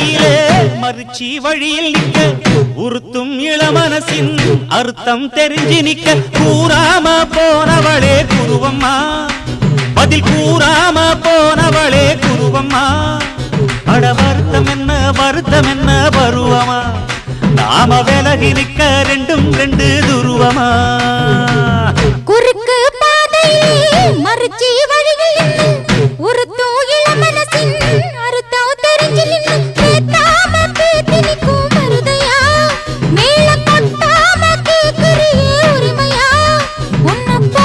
வழியிலே மறுச்சி வழியில் நிக்க உறுத்தும் இளமனசின் அர்த்தம் தெரிஞ்சு நிக்க கூறாம போனவளே குருவம்மா பதில் கூறாம போனவளே குருவம்மா அட வருத்தம் என்ன பருவமா நாம விலகி நிக்க ரெண்டும் ரெண்டு துருவமா